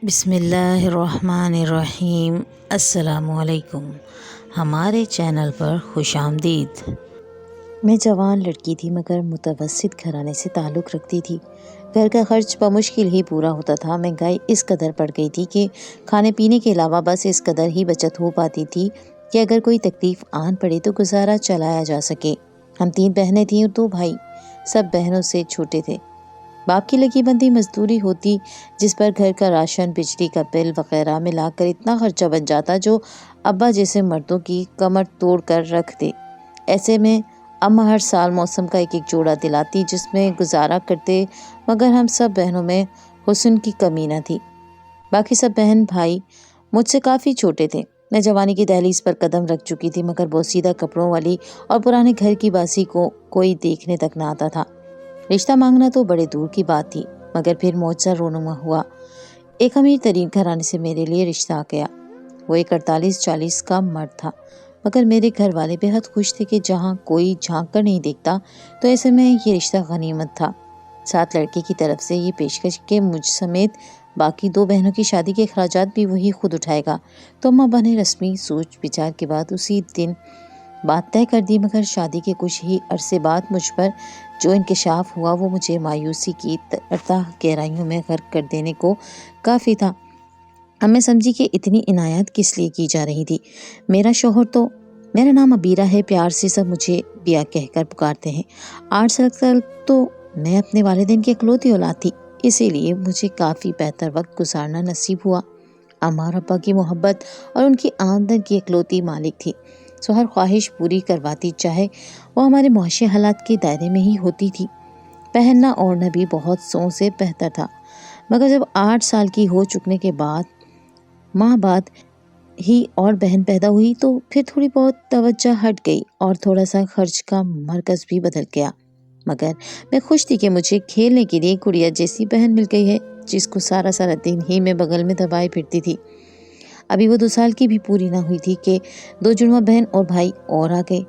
بسم اللہ الرحمن الرحیم۔ السلام علیکم، ہمارے چینل پر خوش آمدید۔ میں جوان لڑکی تھی مگر متوسط گھرانے سے تعلق رکھتی تھی۔ گھر کا خرچ بمشکل ہی پورا ہوتا تھا۔ مہنگائی اس قدر بڑھ گئی تھی کہ کھانے پینے کے علاوہ بس اس قدر ہی بچت ہو پاتی تھی کہ اگر کوئی تکلیف آن پڑے تو گزارا چلایا جا سکے۔ ہم 3 بہنیں تھیں اور 2 بھائی، سب بہنوں سے چھوٹے تھے۔ باپ کی لگی بندی مزدوری ہوتی جس پر گھر کا راشن، بجلی کا بل وغیرہ ملا کر اتنا خرچہ بن جاتا جو ابا جیسے مردوں کی کمر توڑ کر رکھ دے۔ ایسے میں اماں ہر سال موسم کا ایک جوڑا دلاتی جس میں گزارا کرتے، مگر ہم سب بہنوں میں حسن کی کمی نہ تھی۔ باقی سب بہن بھائی مجھ سے کافی چھوٹے تھے۔ میں جوانی کی دہلیز پر قدم رکھ چکی تھی مگر بوسیدہ کپڑوں والی اور پرانے گھر کی باسی کو کوئی دیکھنے تک نہ آتا تھا۔ رشتہ مانگنا تو بڑے دور کی بات تھی مگر پھر معجزہ رونما ہوا۔ ایک امیر ترین گھرانے سے میرے لیے رشتہ آ گیا۔ وہ ایک 48-40 کا مرد تھا مگر میرے گھر والے بے حد خوش تھے کہ جہاں کوئی جھانک کر نہیں دیکھتا تو ایسے میں یہ رشتہ غنیمت تھا۔ ساتھ لڑکے کی طرف سے یہ پیشکش کہ مجھ سمیت باقی 2 بہنوں کی شادی کے اخراجات بھی وہی خود اٹھائے گا، تو اماں ابا نے رسمی سوچ بچار کے بعد اسی دن بات طے کر دی، مگر شادی کے کچھ ہی عرصے بعد مجھ پر جو انکشاف ہوا وہ مجھے مایوسی کی اتھاہ گہرائیوں میں غرق کر دینے کو کافی تھا۔ اب میں سمجھی کہ اتنی عنایت کس لیے کی جا رہی تھی۔ میرا نام عبیرہ ہے، پیار سے سب مجھے بیا کہہ کر پکارتے ہیں۔ 8 سال تک تو میں اپنے والدین کی اکلوتی اولاد تھی، اسی لیے مجھے کافی بہتر وقت گزارنا نصیب ہوا۔ اماں اور ابا کی محبت اور ان کی آمدن کی اکلوتی مالک تھی، سو ہر خواہش پوری کرواتی، چاہے وہ ہمارے معاشی حالات کے دائرے میں ہی ہوتی تھی۔ پہننا اوڑھنا بھی بہت سو سے بہتر تھا، مگر جب 8 سال کی ہو چکنے کے ماہ بعد ہی اور بہن پیدا ہوئی تو پھر تھوڑی بہت توجہ ہٹ گئی اور تھوڑا سا خرچ کا مرکز بھی بدل گیا۔ مگر میں خوش تھی کہ مجھے کھیلنے کے لیے گڑیا جیسی بہن مل گئی ہے جس کو سارا دن ہی میں بغل میں دبائے پھرتی تھی۔ ابھی وہ 2 سال کی بھی پوری نہ ہوئی تھی کہ 2 جڑواں بہن اور بھائی اور آ گئے۔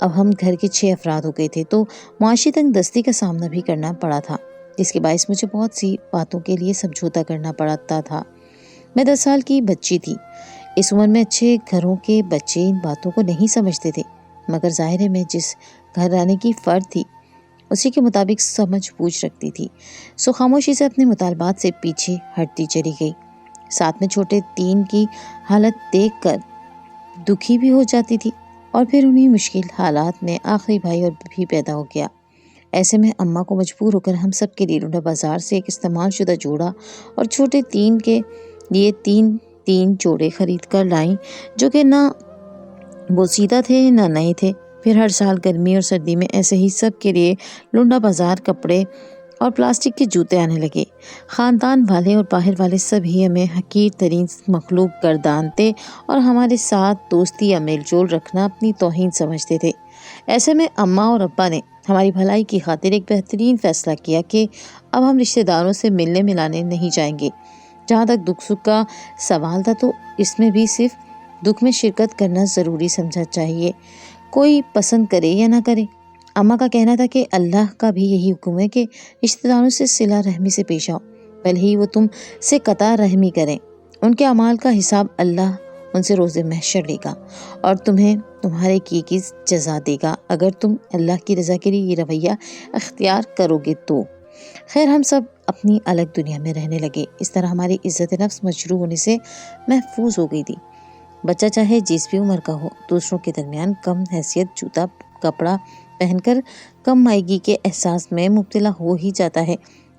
اب ہم گھر کے 6 افراد ہو گئے تھے تو معاشی تنگ دستی کا سامنا بھی کرنا پڑا تھا، جس کے باعث مجھے بہت سی باتوں کے لیے سمجھوتا کرنا پڑتا تھا۔ میں 10 سال کی بچی تھی۔ اس عمر میں اچھے گھروں کے بچے ان باتوں کو نہیں سمجھتے تھے، مگر ظاہر ہے میں جس گھرانے کی فرد تھی اسی کے مطابق سمجھ بوجھ رکھتی تھی، سو خاموشی سے اپنے مطالبات سے پیچھے ہٹتی چلی گئی۔ ساتھ میں چھوٹے 3 کی حالت دیکھ کر دکھی بھی ہو جاتی تھی، اور پھر انہی مشکل حالات میں آخری بھائی اور بھی پیدا ہو گیا۔ ایسے میں اماں کو مجبور ہو کر ہم سب کے لیے لونڈا بازار سے ایک استعمال شدہ جوڑا اور چھوٹے 3 کے لیے 3 جوڑے خرید کر لائیں، جو کہ نہ بوسیدہ تھے نہ نئے تھے۔ پھر ہر سال گرمی اور سردی میں ایسے ہی سب کے لیے لونڈا بازار کپڑے اور پلاسٹک کے جوتے آنے لگے۔ خاندان والے اور باہر والے سب ہی ہمیں حقیر ترین مخلوق گردانتے اور ہمارے ساتھ دوستی یا میل جول رکھنا اپنی توہین سمجھتے تھے۔ ایسے میں اماں اور ابا نے ہماری بھلائی کی خاطر ایک بہترین فیصلہ کیا کہ اب ہم رشتہ داروں سے ملنے ملانے نہیں جائیں گے۔ جہاں تک دکھ سکھ کا سوال تھا تو اس میں بھی صرف دکھ میں شرکت کرنا ضروری سمجھا چاہیے، کوئی پسند کرے یا نہ کرے۔ اماں کا کہنا تھا کہ اللہ کا بھی یہی حکم ہے کہ رشتہ داروں سے صلہ رحمی سے پیش آؤ، بھلے ہی وہ تم سے قطع رحمی کریں۔ ان کے اعمال کا حساب اللہ ان سے روز محشر لے گا اور تمہیں تمہارے کیے کی جزا دے گا اگر تم اللہ کی رضا کے لیے یہ رویہ اختیار کرو گے تو۔ خیر، ہم سب اپنی الگ دنیا میں رہنے لگے۔ اس طرح ہماری عزت نفس مجروح ہونے سے محفوظ ہو گئی تھی۔ بچہ چاہے جس بھی عمر کا ہو، دوسروں کے درمیان کم حیثیت جوتا کپڑا پہن کر کم مائیگی کے احساس میں مبتلا ہو ہی جاتا ہے،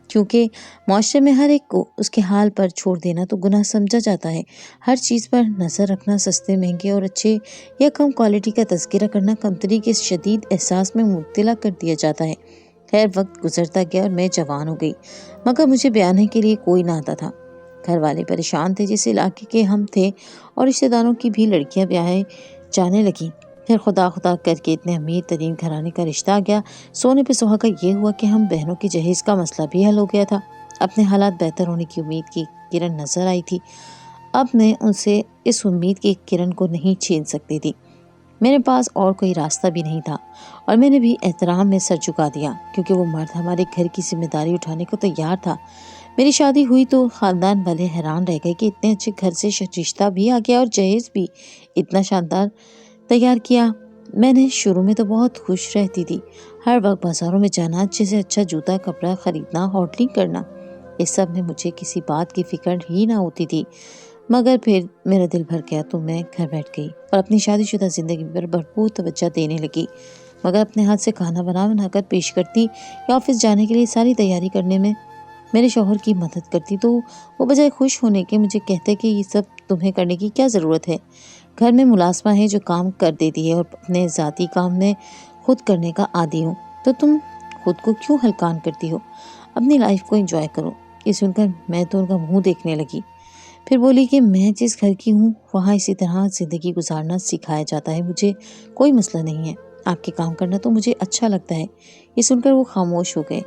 کیونکہ معاشرے میں ہر ایک کو اس کے حال پر چھوڑ دینا تو گناہ سمجھا جاتا ہے۔ ہر چیز پر نظر رکھنا، سستے مہنگے اور اچھے یا کم کوالٹی کا تذکرہ کرنا کمتری کے شدید احساس میں مبتلا کر دیا جاتا ہے۔ خیر، وقت گزرتا گیا اور میں جوان ہو گئی، مگر مجھے بیانے کے لیے کوئی نہ آتا تھا۔ گھر والے پریشان تھے جس علاقے کے ہم تھے، اور رشتہ داروں کی بھی لڑکیاں بیاہے جانے لگیں۔ پھر خدا کر کے اتنے امیر ترین گھرانے کا رشتہ آ گیا۔ سونے پہ سہاگا یہ ہوا کہ ہم بہنوں کی جہیز کا مسئلہ بھی حل ہو گیا تھا۔ اپنے حالات بہتر ہونے کی امید کی کرن نظر آئی تھی۔ اب میں ان سے اس امید کی کرن کو نہیں چھین سکتی تھی۔ میرے پاس اور کوئی راستہ بھی نہیں تھا، اور میں نے بھی احترام میں سر جھکا دیا کیونکہ وہ مرد ہمارے گھر کی ذمہ داری اٹھانے کو تیار تھا۔ میری شادی ہوئی تو خاندان والے حیران رہ گئے کہ اتنے اچھے گھر سے رشتہ بھی آ گیا اور جہیز بھی اتنا شاندار تیار کیا۔ میں نے شروع میں تو بہت خوش رہتی تھی، ہر وقت بازاروں میں جانا، اچھے سے اچھا جوتا کپڑا خریدنا، ہوٹلنگ کرنا، اس سب میں مجھے کسی بات کی فکر ہی نہ ہوتی تھی۔ مگر پھر میرا دل بھر گیا تو میں گھر بیٹھ گئی اور اپنی شادی شدہ زندگی پر بھرپور توجہ دینے لگی۔ مگر اپنے ہاتھ سے کھانا بنا کر پیش کرتی یا آفس جانے کے لیے ساری تیاری کرنے میں میرے شوہر کی مدد کرتی تو وہ بجائے خوش ہونے کے مجھے کہتے کہ یہ سب تمہیں کرنے کی کیا ضرورت ہے، گھر میں ملازمہ ہے جو کام کر دیتی ہے اور اپنے ذاتی کام میں خود کرنے کا عادی ہوں، تو تم خود کو کیوں ہلکان کرتی ہو، اپنی لائف کو انجوائے کرو۔ یہ سن کر میں تو ان کا منہ دیکھنے لگی، پھر بولی کہ میں جس گھر کی ہوں وہاں اسی طرح زندگی گزارنا سکھایا جاتا ہے، مجھے کوئی مسئلہ نہیں ہے، آپ کے کام کرنا تو مجھے اچھا لگتا ہے۔ یہ سن کر وہ خاموش ہو گئے۔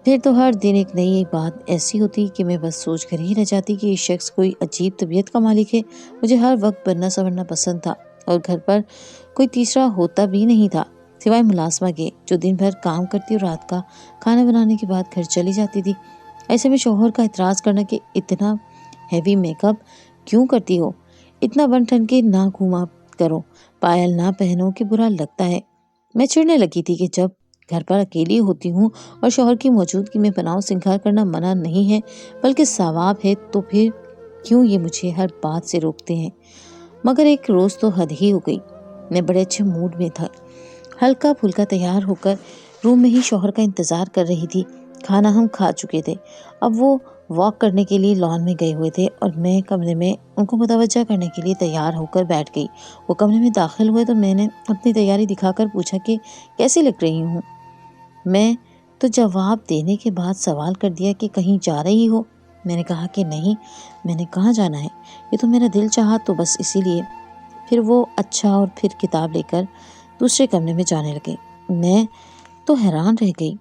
پھر تو ہر دن ایک نئی بات ایسی ہوتی کہ میں بس سوچ کر ہی رہ جاتی کہ یہ شخص کوئی عجیب طبیعت کا مالک ہے۔ مجھے ہر وقت بننا سنورنا پسند تھا اور گھر پر کوئی تیسرا ہوتا بھی نہیں تھا سوائے ملازمہ کے، جو دن بھر کام کرتی اور رات کا کھانا بنانے کے بعد گھر چلی جاتی تھی۔ ایسے میں شوہر کا اعتراض کرنا کہ اتنا ہیوی میک اپ کیوں کرتی ہو، اتنا بن ٹھن کے نہ گھوما کرو، پائل نہ پہنو کہ برا لگتا ہے۔ میں چڑھنے لگی تھی کہ جب گھر پر اکیلی ہوتی ہوں اور شوہر کی موجودگی میں بناؤ سنگھار کرنا منع نہیں ہے بلکہ ثواب ہے، تو پھر کیوں یہ مجھے ہر بات سے روکتے ہیں۔ مگر ایک روز تو حد ہی ہو گئی، میں بڑے اچھے موڈ میں تھا، ہلکا پھلکا تیار ہو کر روم میں ہی شوہر کا انتظار کر رہی تھی۔ کھانا ہم کھا چکے تھے، اب وہ واک کرنے کے لیے لان میں گئے ہوئے تھے اور میں کمرے میں ان کو متوجہ کرنے کے لیے تیار ہو کر بیٹھ گئی۔ وہ کمرے میں داخل ہوئے تو میں نے اپنی تیاری دکھا کر پوچھا کہ کیسی لگ رہی ہوں۔ میں تو جواب دینے کے بعد سوال کر دیا کہ کہیں جا رہی ہو؟ میں نے کہا کہ نہیں، میں نے کہاں جانا ہے، یہ تو میرا دل چاہا تو بس اسی لیے۔ پھر وہ اچھا اور پھر کتاب لے کر دوسرے کمرے میں جانے لگے۔ میں تو حیران رہ گئی،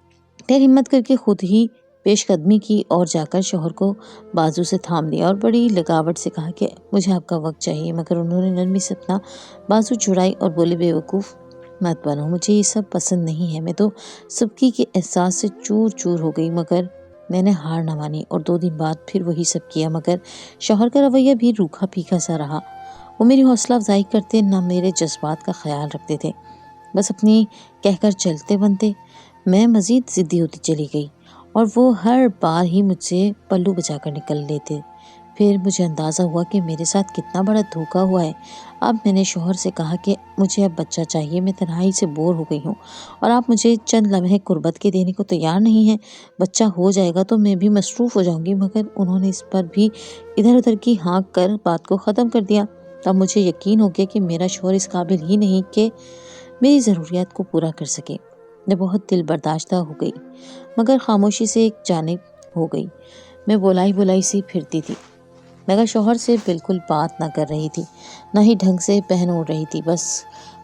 پھر ہمت کر کے خود ہی پیش قدمی کی اور جا کر شوہر کو بازو سے تھام لیا اور بڑی لگاوٹ سے کہا کہ مجھے آپ کا وقت چاہیے، مگر انہوں نے نرمی سے اپنا بازو چھڑائی اور بولے بے وقوف مت بنو، مجھے یہ سب پسند نہیں ہے۔ میں تو سبکی کے احساس سے چور چور ہو گئی، مگر میں نے ہار نہ مانی اور 2 دن بعد پھر وہی سب کیا، مگر شوہر کا رویہ بھی روکھا پھیکا سا رہا۔ وہ میری حوصلہ افزائی کرتے نہ میرے جذبات کا خیال رکھتے تھے، بس اپنی کہہ کر چلتے بنتے۔ میں مزید ضدی ہوتی چلی گئی اور وہ ہر بار ہی مجھ سے پلو بچا کر نکل لیتے۔ پھر مجھے اندازہ ہوا کہ میرے ساتھ کتنا بڑا دھوکا ہوا ہے۔ اب میں نے شوہر سے کہا کہ مجھے اب بچہ چاہیے، میں تنہائی سے بور ہو گئی ہوں اور آپ مجھے چند لمحے قربت کے دینے کو تیار نہیں ہیں۔ بچہ ہو جائے گا تو میں بھی مصروف ہو جاؤں گی، مگر انہوں نے اس پر بھی ادھر ادھر کی ہانک کر بات کو ختم کر دیا۔ تب مجھے یقین ہو گیا کہ میرا شوہر اس قابل ہی نہیں کہ میری ضروریات کو پورا کر سکے۔ میں بہت دل برداشتہ ہو گئی، مگر خاموشی سے ایک جانب ہو گئی۔ میں بولائی سی پھرتی تھی، مگر شوہر سے بالکل بات نہ کر رہی تھی، نہ ہی ڈھنگ سے پہن اوڑھ رہی تھی، بس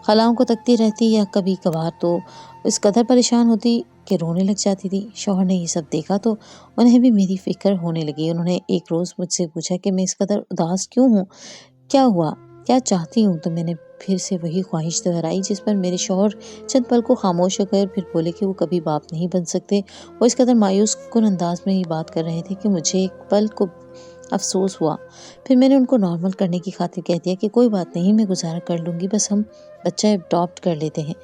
خلاؤں کو تکتی رہتی یا کبھی کبھار تو اس قدر پریشان ہوتی کہ رونے لگ جاتی تھی۔ شوہر نے یہ سب دیکھا تو انہیں بھی میری فکر ہونے لگی۔ انہوں نے ایک روز مجھ سے پوچھا کہ میں اس قدر اداس کیوں ہوں، کیا ہوا، کیا چاہتی ہوں؟ تو میں نے پھر سے وہی خواہش دہرائی، جس پر میرے شوہر چند پل کو خاموش ہو گئے اور پھر بولے کہ وہ کبھی باپ نہیں بن سکتے۔ وہ اس قدر مایوس کن انداز میں ہی بات کر رہے تھے کہ مجھے ایک پل کو افسوس ہوا۔ پھر میں نے ان کو نارمل کرنے کی خاطر کہہ دیا کہ کوئی بات نہیں، میں گزارا کر لوں گی، بس ہم بچہ اڈاپٹ کر لیتے ہیں۔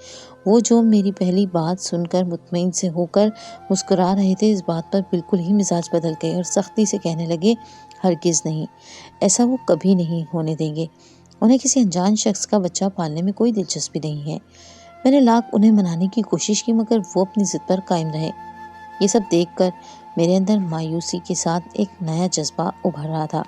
وہ جو میری پہلی بات سن کر مطمئن سے ہو کر مسکرا رہے تھے، اس بات پر بالکل ہی مزاج بدل گئے اور سختی سے کہنے لگے ہرگز نہیں، ایسا وہ کبھی نہیں ہونے دیں گے، انہیں کسی انجان شخص کا بچہ پالنے میں کوئی دلچسپی نہیں ہے۔ میں نے لاکھ انہیں منانے کی کوشش کی، مگر وہ اپنی ضد پر قائم رہے۔ یہ سب دیکھ کر میرے اندر مایوسی کے ساتھ ایک نیا جذبہ ابھر رہا تھا۔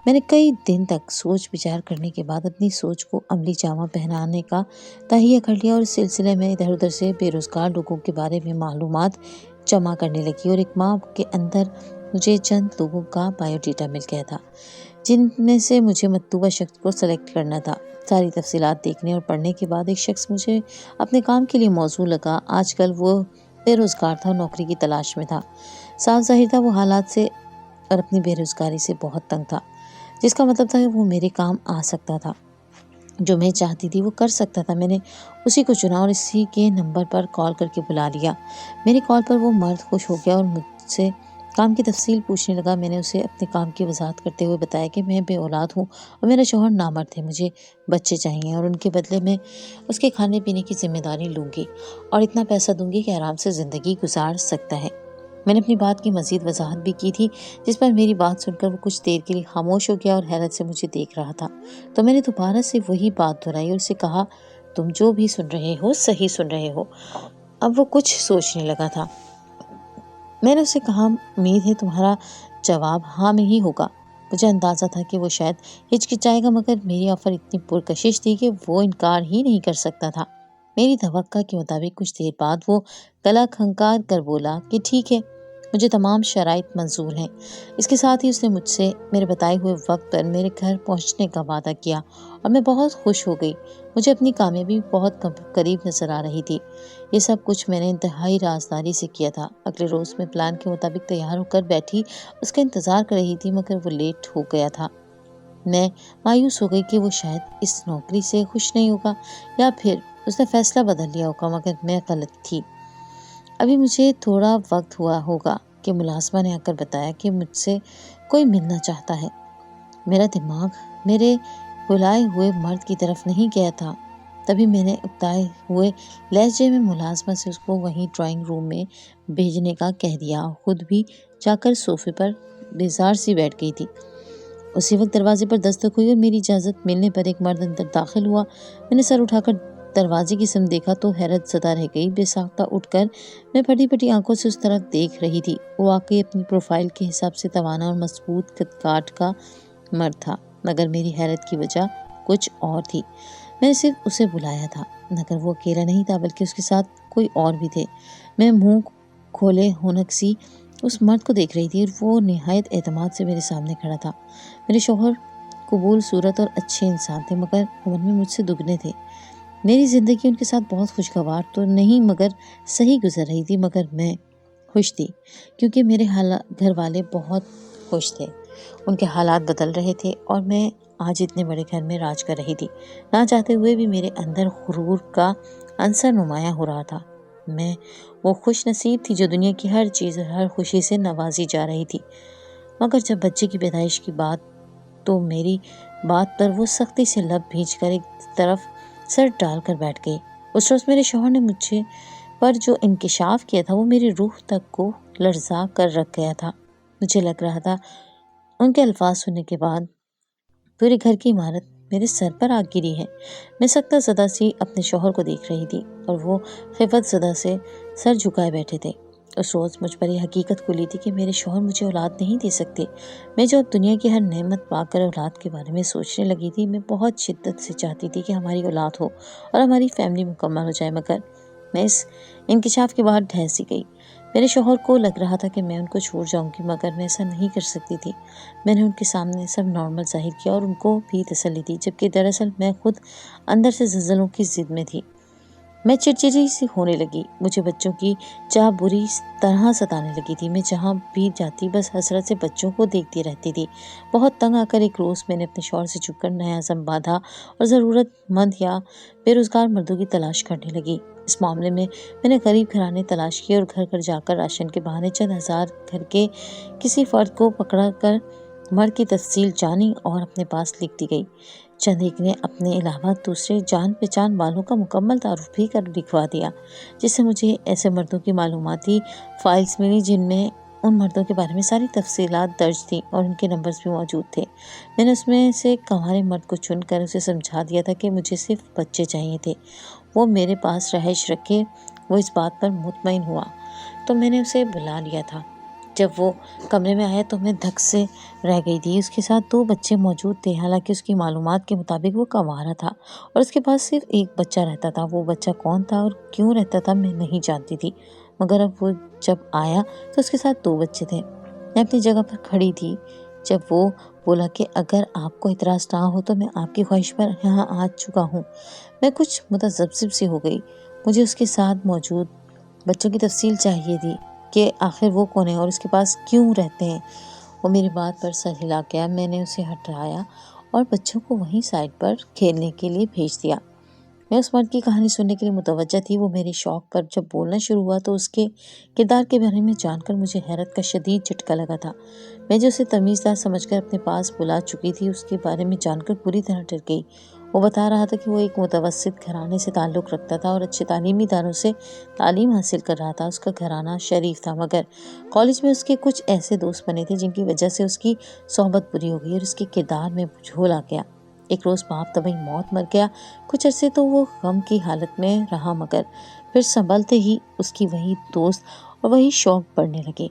میں نے کئی دن تک سوچ بچار کرنے کے بعد اپنی سوچ کو عملی جامہ پہنانے کا تہیہ کر لیا اور اس سلسلے میں ادھر ادھر سے بے روزگار لوگوں کے بارے میں معلومات جمع کرنے لگی اور ایک ماہ کے اندر مجھے چند لوگوں کا بایو ڈیٹا مل گیا تھا، جن میں سے مجھے مطلوبہ شخص کو سلیکٹ کرنا تھا۔ ساری تفصیلات دیکھنے اور پڑھنے کے بعد ایک شخص مجھے اپنے کام کے لیے موزوں لگا۔ آج کل وہ بے روزگار تھا اور نوکری کی تلاش میں تھا۔ صاف ظاہر تھا وہ حالات سے اور اپنی بے روزگاری سے بہت تنگ تھا، جس کا مطلب تھا کہ وہ میرے کام آ سکتا تھا، جو میں چاہتی تھی وہ کر سکتا تھا۔ میں نے اسی کو چنا اور اسی کے نمبر پر کال کر کے بلا لیا۔ میری کال پر وہ مرد خوش ہو گیا اور مجھ سے کام کی تفصیل پوچھنے لگا۔ میں نے اسے اپنے کام کی وضاحت کرتے ہوئے بتایا کہ میں بے اولاد ہوں اور میرا شوہر نامرد ہے، مجھے بچے چاہیے اور ان کے بدلے میں اس کے کھانے پینے کی ذمہ داری لوں گی اور اتنا پیسہ دوں گی کہ آرام سے زندگی گزار سکتا ہے۔ میں نے اپنی بات کی مزید وضاحت بھی کی تھی، جس پر میری بات سن کر وہ کچھ دیر کے لیے خاموش ہو گیا اور حیرت سے مجھے دیکھ رہا تھا۔ تو میں نے دوبارہ سے وہی بات دہرائی اور اسے کہا، تم جو بھی سن رہے ہو صحیح سن رہے ہو۔ اب وہ کچھ سوچنے لگا تھا۔ میں نے اسے کہا، امید ہے تمہارا جواب ہاں میں ہی ہوگا۔ مجھے اندازہ تھا کہ وہ شاید ہچکچائے گا، مگر میری آفر اتنی پرکشش تھی کہ وہ انکار ہی نہیں کر سکتا تھا۔ میری توقع کے مطابق کچھ دیر بعد وہ گلا کھنکار کر بولا کہ ٹھیک ہے، مجھے تمام شرائط منظور ہیں۔ اس کے ساتھ ہی اس نے مجھ سے میرے بتائے ہوئے وقت پر میرے گھر پہنچنے کا وعدہ کیا اور میں بہت خوش ہو گئی۔ مجھے اپنی کامیابی بہت قریب نظر آ رہی تھی۔ یہ سب کچھ میں نے انتہائی رازداری سے کیا تھا۔ اگلے روز میں پلان کے مطابق تیار ہو کر بیٹھی اس کا انتظار کر رہی تھی، مگر وہ لیٹ ہو گیا تھا۔ میں مایوس ہو گئی کہ وہ شاید اس نوکری سے خوش نہیں ہوگا یا پھر اس نے فیصلہ بدل لیا ہوگا، مگر میں غلط تھی۔ ابھی مجھے تھوڑا وقت ہوا ہوگا کہ ملازمہ نے آ کر بتایا کہ مجھ سے کوئی ملنا چاہتا ہے۔ میرا دماغ میرے بلائے ہوئے مرد کی طرف نہیں گیا تھا۔ تبھی میں نے اکتائے ہوئے لہجے میں ملازمہ سے اس کو وہیں ڈرائنگ روم میں بھیجنے کا کہہ دیا اور خود بھی جا کر صوفے پر بیزار سی بیٹھ گئی تھی۔ اسی وقت دروازے پر دستک ہوئی اور میری اجازت ملنے پر ایک مرد اندر داخل ہوا۔ میں نے سر اٹھا کر دروازے کی سمت دیکھا تو حیرت زدہ رہ گئی۔ بے ساختہ اٹھ کر میں پھٹی پھٹی آنکھوں سے اس طرف دیکھ رہی تھی۔ وہ واقعی اپنی پروفائل کے حساب سے توانا اور مضبوط قد کاٹ کا مرد تھا، مگر میری حیرت کی وجہ کچھ اور تھی۔ میں نے صرف اسے بلایا تھا، مگر وہ اکیلا نہیں تھا بلکہ اس کے ساتھ کوئی اور بھی تھے۔ میں منہ کھولے ہونک سی اس مرد کو دیکھ رہی تھی اور وہ نہایت اعتماد سے میرے سامنے کھڑا تھا۔ میرے شوہر قبول صورت اور اچھے انسان تھے، مگر عمر میں مجھ سے دگنے تھے۔ میری زندگی ان کے ساتھ بہت خوشگوار تو نہیں مگر صحیح گزر رہی تھی، مگر میں خوش تھی کیونکہ میرے گھر والے بہت خوش تھے۔ ان کے حالات بدل رہے تھے اور میں آج اتنے بڑے گھر میں راج کر رہی تھی۔ نہ چاہتے ہوئے بھی میرے اندر غرور کا عنصر نمایاں ہو رہا تھا۔ میں وہ خوش نصیب تھی جو دنیا کی ہر چیز اور ہر خوشی سے نوازی جا رہی تھی، مگر جب بچے کی پیدائش کی بات تو میری بات پر وہ سختی سے لب بھیج کر ایک طرف سر ڈال کر بیٹھ گئی۔ اس روز میرے شوہر نے مجھے پر جو انکشاف کیا تھا وہ میری روح تک کو لرزا کر رکھ گیا تھا۔ مجھے لگ رہا تھا ان کے الفاظ سننے کے بعد پورے گھر کی عمارت میرے سر پر آ گری ہے۔ میں سکتہ زدہ سی اپنے شوہر کو دیکھ رہی تھی اور وہ خفت زدہ سے سر جھکائے بیٹھے تھے۔ اس روز مجھ پر یہ حقیقت کھلی تھی کہ میرے شوہر مجھے اولاد نہیں دے سکتے۔ میں جو اب دنیا کی ہر نعمت پا کر اولاد کے بارے میں سوچنے لگی تھی، میں بہت شدت سے چاہتی تھی کہ ہماری اولاد ہو اور ہماری فیملی مکمل ہو جائے، مگر میں اس انکشاف کے بعد ڈھہ سی گئی۔ میرے شوہر کو لگ رہا تھا کہ میں ان کو چھوڑ جاؤں گی، مگر میں ایسا نہیں کر سکتی تھی۔ میں نے ان کے سامنے سب نارمل ظاہر کیا اور ان کو بھی تسلی دی، جبکہ دراصل میں خود اندر سے زلزلوں کی ضد میں تھی۔ میں چڑچڑی سی ہونے لگی۔ مجھے بچوں کی چاہ بری طرح ستانے لگی تھی۔ میں جہاں بھی جاتی بس حسرت سے بچوں کو دیکھتی رہتی تھی۔ بہت تنگ آ کر ایک روز میں نے اپنے شوہر سے چھپ کر نیا عزم باندھا اور ضرورت مند یا بے روزگار مردوں کی تلاش کرنے لگی۔ اس معاملے میں نے غریب گھرانے تلاش کیے اور گھر گھر جا کر راشن کے بہانے چند ہزار گھر کے کسی فرد کو پکڑا کر مرد کی تفصیل جانی اور اپنے پاس لکھتی گئی۔ چند ایک نے اپنے علاوہ دوسرے جان پہچان والوں کا مکمل تعارف بھی کر لکھوا دیا، جس سے مجھے ایسے مردوں کی معلوماتی فائلز ملی جن میں ان مردوں کے بارے میں ساری تفصیلات درج تھیں اور ان کے نمبرز بھی موجود تھے۔ میں نے اس میں سے ایک کنوارے مرد کو چن کر اسے سمجھا دیا تھا کہ مجھے صرف بچے چاہیے تھے، وہ میرے پاس رہائش رکھے۔ وہ اس بات پر مطمئن ہوا تو میں نے اسے بلا لیا تھا۔ جب وہ کمرے میں آیا تو میں دھک سے رہ گئی تھی۔ اس کے ساتھ 2 بچے موجود تھے، حالانکہ اس کی معلومات کے مطابق وہ کنوارا تھا اور اس کے پاس صرف ایک بچہ رہتا تھا۔ وہ بچہ کون تھا اور کیوں رہتا تھا میں نہیں جانتی تھی، مگر اب وہ جب آیا تو اس کے ساتھ 2 بچے تھے۔ میں اپنی جگہ پر کھڑی تھی جب وہ بولا کہ اگر آپ کو اعتراض نہ ہو تو میں آپ کی خواہش پر یہاں آ چکا ہوں۔ میں کچھ متذبذب سی ہو گئی۔ مجھے اس کے ساتھ موجود بچوں کی تفصیل چاہیے تھی کہ آخر وہ کون ہے اور اس کے پاس کیوں رہتے ہیں۔ وہ میری بات پر سر ہلا گیا۔ میں نے اسے ہٹایا اور بچوں کو وہیں سائڈ پر کھیلنے کے لیے بھیج دیا۔ میں اس مرد کی کہانی سننے کے لیے متوجہ تھی۔ وہ میرے شوق پر جب بولنا شروع ہوا تو اس کے کردار کے بارے میں جان کر مجھے حیرت کا شدید جھٹکا لگا تھا۔ میں جو اسے تمیزدار سمجھ کر اپنے پاس بلا چکی تھی، اس کے بارے میں جان کر پوری طرح ڈر گئی۔ وہ بتا رہا تھا کہ وہ ایک متوسط گھرانے سے تعلق رکھتا تھا اور اچھے تعلیمی اداروں سے تعلیم حاصل کر رہا تھا۔ اس کا گھرانہ شریف تھا، مگر کالج میں اس کے کچھ ایسے دوست بنے تھے جن کی وجہ سے اس کی صحبت بری ہو گئی اور اس کے کردار میں جھول آ گیا۔ ایک روز باپ طبعی موت مر گیا۔ کچھ عرصے تو وہ غم کی حالت میں رہا، مگر پھر سنبھلتے ہی اس کی وہی دوست اور وہی شوق بڑھنے لگے۔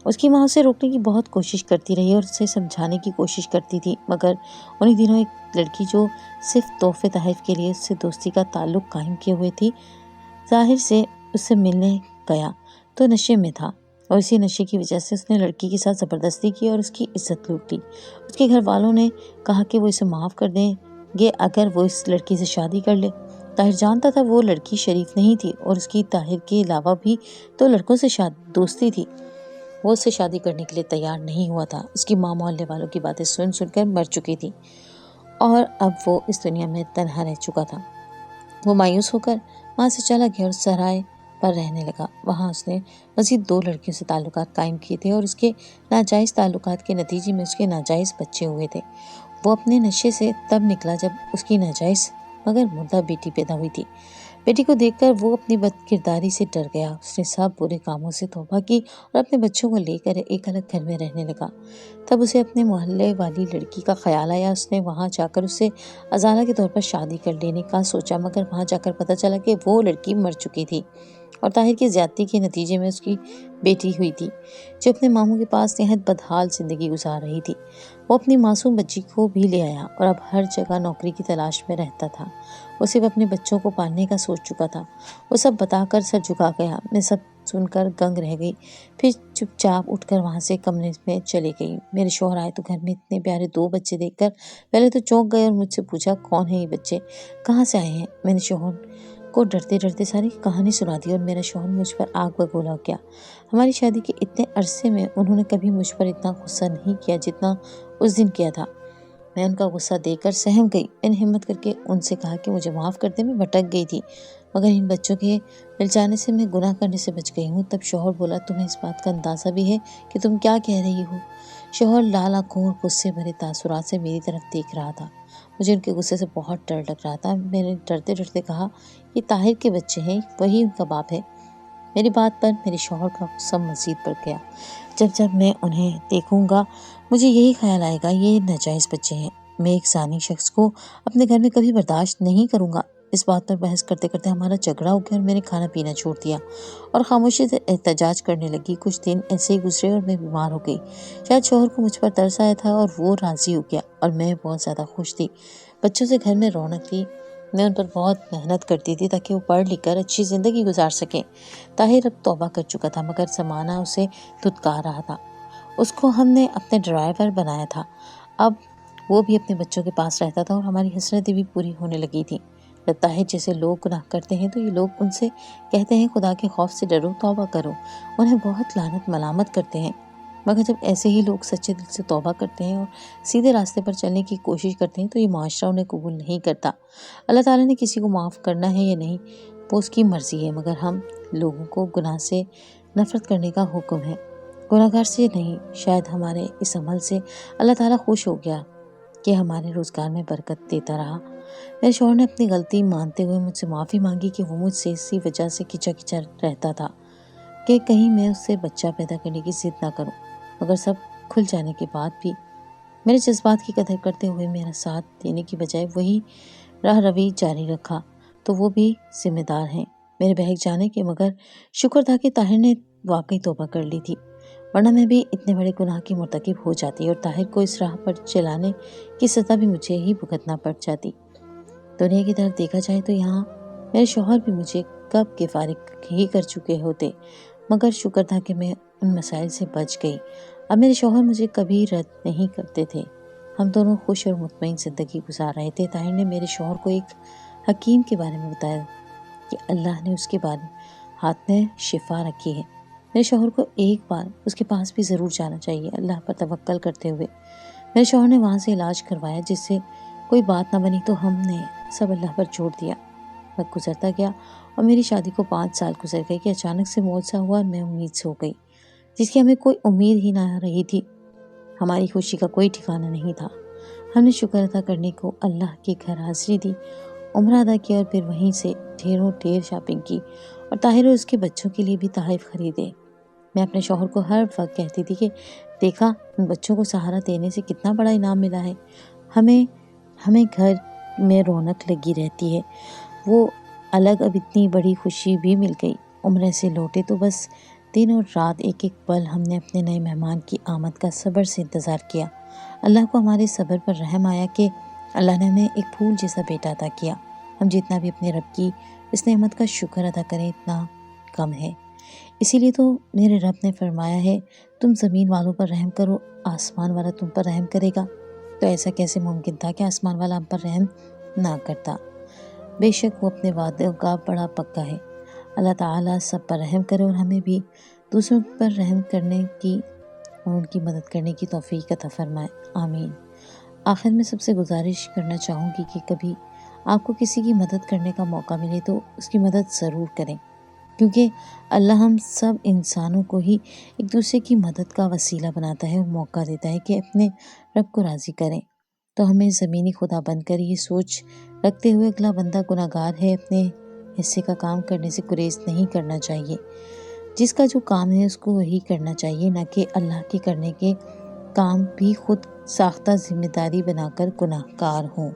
اس کی ماں اسے روکنے کی بہت کوشش کرتی رہی اور اسے سمجھانے کی کوشش کرتی تھی، مگر انہی دنوں ایک لڑکی جو صرف تحفے تحائف کے لیے اس سے دوستی کا تعلق قائم کیے ہوئے تھی، ظاہر سے اس سے ملنے گیا تو نشے میں تھا، اور اسی نشے کی وجہ سے اس نے لڑکی کے ساتھ زبردستی کی اور اس کی عزت لوٹ لی۔ اس کے گھر والوں نے کہا کہ وہ اسے معاف کر دیں گے اگر وہ اس لڑکی سے شادی کر لے۔ طاہر جانتا تھا وہ لڑکی شریف نہیں تھی اور اس کی طاہر کے علاوہ بھی تو لڑکوں سے دوستی تھی۔ وہ اس سے شادی کرنے کے لیے تیار نہیں ہوا تھا۔ اس کی ماں محلے والوں کی باتیں سن سن کر مر چکی تھی اور اب وہ اس دنیا میں تنہا رہ چکا تھا۔ وہ مایوس ہو کر وہاں سے چلا گیا اور سرائے پر رہنے لگا۔ وہاں اس نے مزید 2 لڑکیوں سے تعلقات قائم کیے تھے اور اس کے ناجائز تعلقات کے نتیجے میں اس کے ناجائز بچے ہوئے تھے۔ وہ اپنے نشے سے تب نکلا جب اس کی ناجائز مگر مردہ بیٹی پیدا ہوئی تھی۔ بیٹی کو دیکھ کر وہ اپنی بد کرداری سے ڈر گیا۔ اس نے سب برے کاموں سے توبہ کی اور اپنے بچوں کو لے کر ایک الگ گھر میں رہنے لگا۔ تب اسے اپنے محلے والی لڑکی کا خیال آیا۔ اس نے وہاں جا کر اسے ازالہ کے طور پر شادی کر لینے کا سوچا، مگر وہاں جا کر پتہ چلا کہ وہ لڑکی مر چکی تھی اور طاہر کی زیادتی کے نتیجے میں اس کی بیٹی ہوئی تھی، جو اپنے ماموں کے پاس نہایت بدحال زندگی گزار رہی تھی۔ وہ اپنی معصوم بچی کو بھی لے آیا اور اب ہر جگہ نوکری کی تلاش میں رہتا تھا۔ وہ صرف اپنے بچوں کو پالنے کا سوچ چکا تھا۔ وہ سب بتا کر سر جھکا گیا۔ میں سب سن کر دنگ رہ گئی، پھر چپ چاپ اٹھ کر وہاں سے کمرے میں چلی گئی۔ میرے شوہر آئے تو گھر میں اتنے پیارے 2 بچے دیکھ کر پہلے تو چونک گئے اور مجھ سے پوچھا، کون ہیں یہ بچے، کہاں سے آئے ہیں؟ میں نے شوہر کو ڈرتے ڈرتے ساری کہانی سنا دی اور میرا شوہر مجھ پر آگ بگولا ہو گیا۔ ہماری شادی کے اتنے عرصے میں انہوں نے کبھی مجھ پر اتنا غصہ نہیں کیا جتنا اس دن کیا تھا۔ میں ان کا غصہ دیکھ کر سہم گئی۔ میں نے ہمت کر کے ان سے کہا کہ مجھے معاف کر دیں، میں بھٹک گئی تھی، مگر ان بچوں کے مل جانے سے میں گناہ کرنے سے بچ گئی ہوں۔ تب شوہر بولا، تمہیں اس بات کا اندازہ بھی ہے کہ تم کیا کہہ رہی ہو؟ شوہر لال آنکھوں اور غصے بھرے تاثرات سے میری طرف دیکھ رہا تھا۔ مجھے ان کے غصے سے بہت ڈر لگ رہا تھا۔ میں نے ڈرتے ڈرتے کہا، یہ طاہر کے بچے ہیں، وہی ان کا باپ ہے۔ میری بات پر میرے شوہر کا غصہ مزید بڑھ گیا۔ جب میں انہیں دیکھوں گا مجھے یہی خیال آئے گا یہ ناجائز بچے ہیں۔ میں ایک زانی شخص کو اپنے گھر میں کبھی برداشت نہیں کروں گا۔ اس بات پر بحث کرتے کرتے ہمارا جھگڑا ہو گیا اور میں نے کھانا پینا چھوڑ دیا اور خاموشی سے احتجاج کرنے لگی۔ کچھ دن ایسے ہی گزرے اور میں بیمار ہو گئی۔ شاید شوہر کو مجھ پر ترس آیا تھا اور وہ راضی ہو گیا اور میں بہت زیادہ خوش تھی۔ بچوں سے گھر میں رونق تھی۔ میں ان پر بہت محنت کرتی تھی تاکہ وہ پڑھ لکھ کر اچھی زندگی گزار سکیں۔ طاہر اب توبہ کر چکا تھا، مگر زمانہ اسے دھتکار رہا تھا۔ اس کو ہم نے اپنے ڈرائیور بنایا تھا۔ اب وہ بھی اپنے بچوں کے پاس رہتا تھا اور ہماری حسرتیں بھی پوری ہونے لگی تھیں۔ لگتا ہے جیسے لوگ گناہ کرتے ہیں تو یہ لوگ ان سے کہتے ہیں خدا کے خوف سے ڈرو، توبہ کرو، انہیں بہت لعنت ملامت کرتے ہیں، مگر جب ایسے ہی لوگ سچے دل سے توبہ کرتے ہیں اور سیدھے راستے پر چلنے کی کوشش کرتے ہیں تو یہ معاشرہ انہیں قبول نہیں کرتا۔ اللہ تعالیٰ نے کسی کو معاف کرنا ہے یا نہیں وہ اس کی مرضی ہے، مگر ہم لوگوں کو گناہ سے نفرت کرنے کا حکم ہے، گناہ گار سے نہیں۔ شاید ہمارے اس عمل سے اللہ تعالیٰ خوش ہو گیا کہ ہمارے روزگار میں برکت دیتا رہا۔ میرے شوہر نے اپنی غلطی مانتے ہوئے مجھ سے معافی مانگی کہ وہ مجھ سے اسی وجہ سے کھچا کھچا رہتا تھا کہ کہیں میں اس سے بچہ پیدا کرنے کی ضد نہ کروں، مگر سب کھل جانے کے بعد بھی میرے جذبات کی قدر کرتے ہوئے میرا ساتھ دینے کی بجائے وہی راہ روی جاری رکھا، تو وہ بھی ذمہ دار ہیں میرے بہک جانے کے۔ مگر شکر تھا کہ طاہر نے واقعی توبہ کر لی تھی، ورنہ میں بھی اتنے بڑے گناہ کی مرتکب ہو جاتی اور طاہر کو اس راہ پر چلانے کی سزا بھی مجھے ہی بھگتنا پڑ جاتی۔ دنیا کی طرف دیکھا جائے تو یہاں میرے شوہر بھی مجھے کب کے فارغ ہی کر چکے ہوتے، مگر شکر تھا کہ میں ان مسائل سے بچ گئی۔ اب میرے شوہر مجھے کبھی رد نہیں کرتے تھے۔ ہم دونوں خوش اور مطمئن زندگی گزار رہے تھے۔ طاہر نے میرے شوہر کو ایک حکیم کے بارے میں بتایا کہ اللہ نے اس کے ہاتھ میں شفا رکھی ہے۔ میرے شوہر کو ایک بار اس کے پاس بھی ضرور جانا چاہیے۔ اللہ پر توکل کرتے ہوئے میرے شوہر نے وہاں سے علاج کروایا، جس سے کوئی بات نہ بنی تو ہم نے سب اللہ پر چھوڑ دیا۔ وقت گزرتا گیا اور میری شادی کو 5 سال گزر گئے کہ اچانک سے موت سا ہوا اور میں امید سے ہو گئی، جس کی ہمیں کوئی امید ہی نہ رہی تھی۔ ہماری خوشی کا کوئی ٹھکانہ نہیں تھا۔ ہم نے شکر ادا کرنے کو اللہ کے گھر حاضری دی، عمرہ ادا کیا اور پھر وہیں سے ڈھیر شاپنگ کی اور طاہر اور اس کے بچوں کے لیے بھی تحائف خریدے۔ میں اپنے شوہر کو ہر وقت کہتی تھی کہ دیکھا ان بچوں کو سہارا دینے سے کتنا بڑا انعام ملا ہے، ہمیں گھر میں رونق لگی رہتی ہے۔ وہ الگ اب اتنی بڑی خوشی بھی مل گئی۔ عمرے سے لوٹے تو بس دن اور رات ایک پل ہم نے اپنے نئے مہمان کی آمد کا صبر سے انتظار کیا۔ اللہ کو ہمارے صبر پر رحم آیا کہ اللہ نے ہمیں ایک پھول جیسا بیٹا عطا کیا۔ ہم جتنا بھی اپنے رب کی اس نعمت کا شکر ادا کریں اتنا کم ہے۔ اسی لیے تو میرے رب نے فرمایا ہے تم زمین والوں پر رحم کرو، آسمان والا تم پر رحم کرے گا۔ تو ایسا کیسے ممکن تھا کہ آسمان والا ہم پر رحم نہ کرتا؟ بے شک وہ اپنے وعدوں کا بڑا پکا ہے۔ اللہ تعالیٰ سب پر رحم کرے اور ہمیں بھی دوسروں پر رحم کرنے کی اور ان کی مدد کرنے کی توفیق عطا فرمائے، آمین۔ آخر میں سب سے گزارش کرنا چاہوں گی کہ کبھی آپ کو کسی کی مدد کرنے کا موقع ملے تو اس کی مدد ضرور کریں، کیونکہ اللہ ہم سب انسانوں کو ہی ایک دوسرے کی مدد کا وسیلہ بناتا ہے اور موقع دیتا ہے کہ اپنے رب کو راضی کریں۔ تو ہمیں زمینی خدا بن کر یہ سوچ رکھتے ہوئے اگلا بندہ گناہ گار ہے اپنے حصے کا کام کرنے سے گریز نہیں کرنا چاہیے۔ جس کا جو کام ہے اس کو وہی کرنا چاہیے، نہ کہ اللہ کے کرنے کے کام بھی خود ساختہ ذمہ داری بنا کر گناہ گار ہوں۔